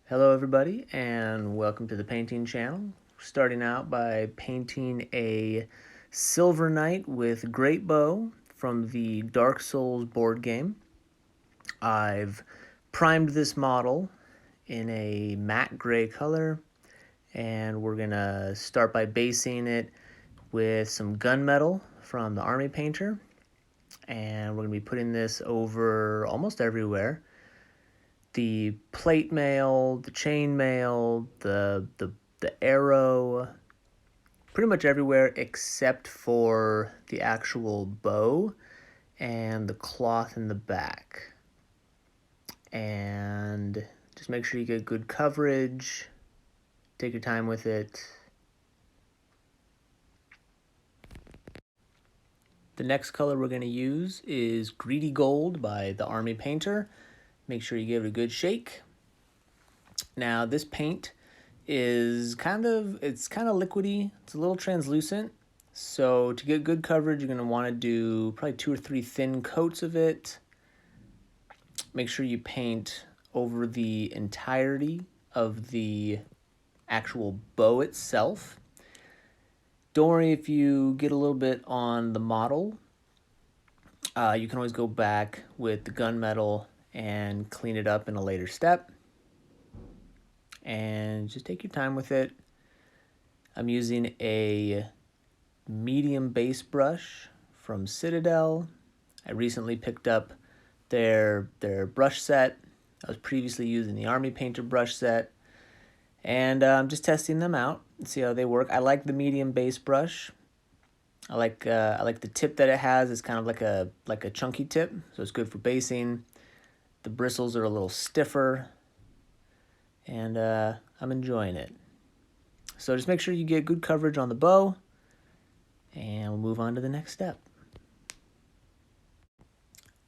Hello everybody and welcome to the painting channel. Starting out by painting a Silver Knight with Great Bow from the Dark Souls board game. I've primed this model in a matte gray color and we're gonna start by basing it with some gunmetal from the Army Painter, and we're gonna be putting this over almost everywhere. The plate mail, the chain mail, the arrow, pretty much everywhere except for the actual bow and the cloth in the back. And just make sure you get good coverage. Take your time with it. The next color we're going to use is Greedy Gold by the Army Painter. Make sure you give it a good shake. Now this paint is kind of liquidy. It's a little translucent. So to get good coverage, you're going to want to do probably 2 or 3 thin coats of it. Make sure you paint over the entirety of the actual bow itself. Don't worry if you get a little bit on the model. You can always go back with the gunmetal and clean it up in a later step. And just take your time with it. I'm using a medium base brush from Citadel. I recently picked up their brush set. I was previously using the Army Painter brush set, and I'm just testing them out and see how they work. I like the medium base brush. I like the tip that it has. It's kind of like a chunky tip, so it's good for basing. The bristles are a little stiffer, and I'm enjoying it. So just make sure you get good coverage on the bow, and we'll move on to the next step.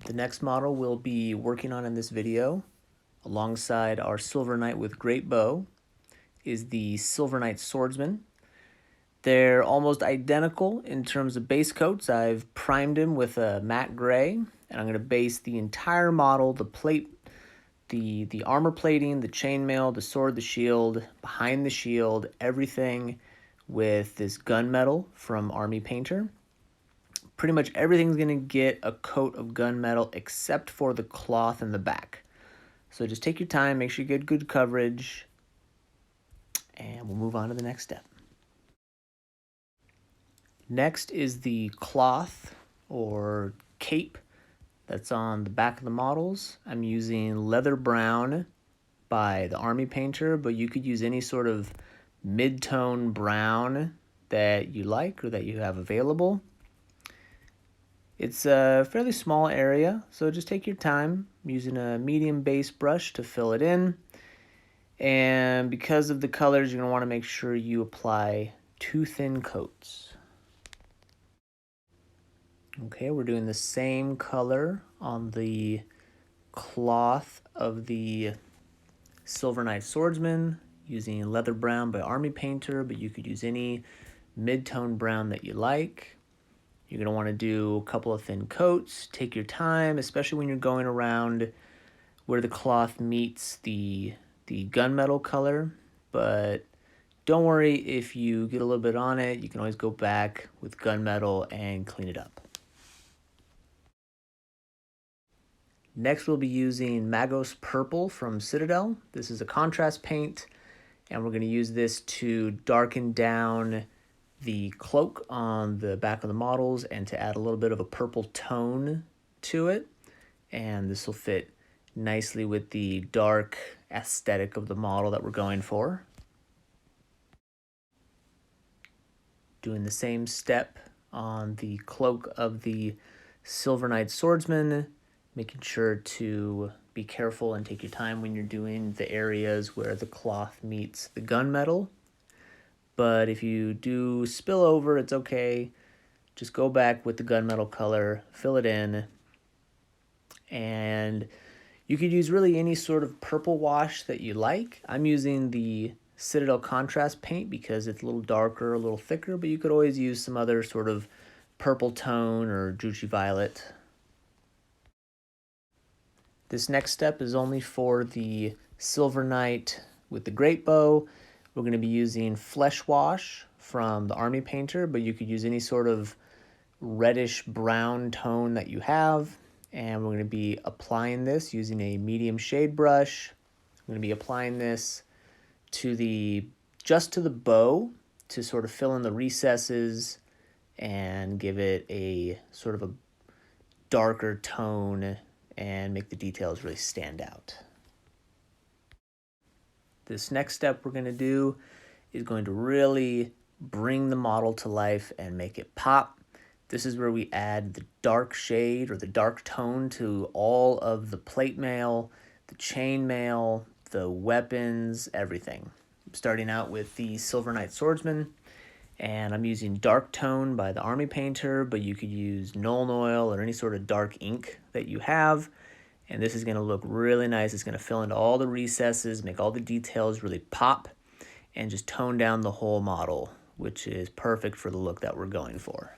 The next model we'll be working on in this video, alongside our Silver Knight with Great Bow, is the Silver Knight Swordsman. They're almost identical in terms of base coats. I've primed them with a matte gray, and I'm going to base the entire model, the plate, the armor plating, the chainmail, the sword, the shield, behind the shield, everything with this gunmetal from Army Painter. Pretty much everything's going to get a coat of gunmetal except for the cloth in the back. So just take your time, make sure you get good coverage, and we'll move on to the next step. Next is the cloth or cape that's on the back of the models. I'm using Leather Brown by the Army Painter, but you could use any sort of mid-tone brown that you like or that you have available. It's a fairly small area, so just take your time. I'm using a medium base brush to fill it in. And because of the colors, you're going to want to make sure you apply 2 thin coats. Okay, we're doing the same color on the cloth of the Silver Knight Swordsman, using Leather Brown by Army Painter, but you could use any mid-tone brown that you like. You're going to want to do a couple of thin coats. Take your time, especially when you're going around where the cloth meets the gunmetal color. But don't worry if you get a little bit on it. You can always go back with gunmetal and clean it up. Next, we'll be using Magos Purple from Citadel. This is a contrast paint, and we're going to use this to darken down the cloak on the back of the models and to add a little bit of a purple tone to it. And this will fit nicely with the dark aesthetic of the model that we're going for. Doing the same step on the cloak of the Silver Knight Swordsman, making sure to be careful and take your time when you're doing the areas where the cloth meets the gunmetal. But if you do spill over, it's okay. Just go back with the gunmetal color, fill it in, and you could use really any sort of purple wash that you like. I'm using the Citadel contrast paint because it's a little darker, a little thicker, but you could always use some other sort of purple tone or Juicy Violet. This next step is only for the Silver Knight With the great bow, we're going to be using flesh wash from the army painter, but you could use any sort of reddish brown tone that you have. And we're going to be applying this using a medium shade brush. I'm going to be applying this just to the bow to sort of fill in the recesses and give it a sort of a darker tone and make the details really stand out. This next step we're going to do is going to really bring the model to life and make it pop. This is where we add the dark shade or the dark tone to all of the plate mail, the chain mail, the weapons, everything. I'm starting out with the Silver Knight Swordsman, and I'm using dark tone by the army painter, but you could use Nuln Oil or any sort of dark ink that you have. And this is going to look really nice. It's going to fill into all the recesses, make all the details really pop, and just tone down the whole model, which is perfect for the look that we're going for.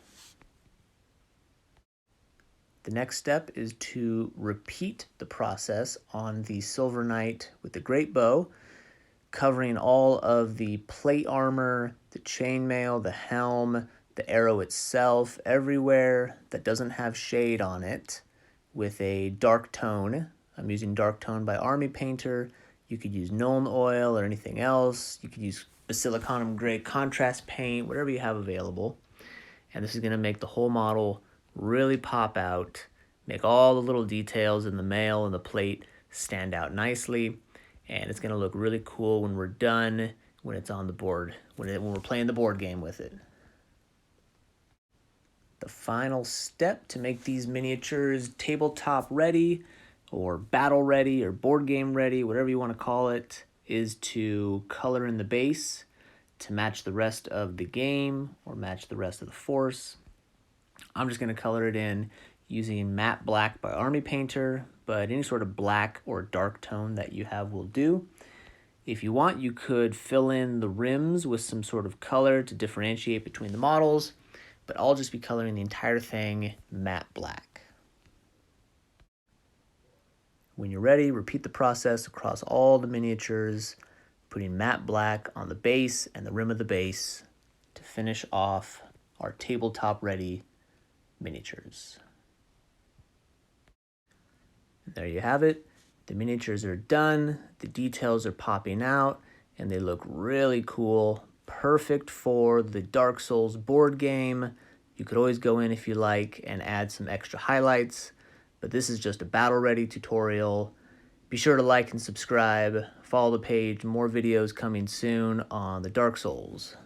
The next step is to repeat the process on the Silver Knight with the great bow, covering all of the plate armor, the chainmail, the helm, the arrow itself, everywhere that doesn't have shade on it with a dark tone. I'm using dark tone by Army Painter. You could use Nuln Oil or anything else. You could use Basilicanum Gray contrast paint, whatever you have available. And this is going to make the whole model really pop out, make all the little details in the mail and the plate stand out nicely. And it's going to look really cool when we're done, when it's on the board, when we're playing the board game with it. The final step to make these miniatures tabletop ready or battle ready or board game ready, whatever you want to call it, is to color in the base to match the rest of the game or match the rest of the force. I'm just going to color it in using matte black by Army Painter, but any sort of black or dark tone that you have will do. If you want, you could fill in the rims with some sort of color to differentiate between the models, but I'll just be coloring the entire thing matte black. When you're ready, repeat the process across all the miniatures, putting matte black on the base and the rim of the base to finish off our tabletop ready miniatures. There you have it. The miniatures are done, the details are popping out, and they look really cool. Perfect for the Dark Souls board game. You could always go in if you like and add some extra highlights, but this is just a battle-ready tutorial. Be sure to like and subscribe, follow the page, more videos coming soon on the Dark Souls.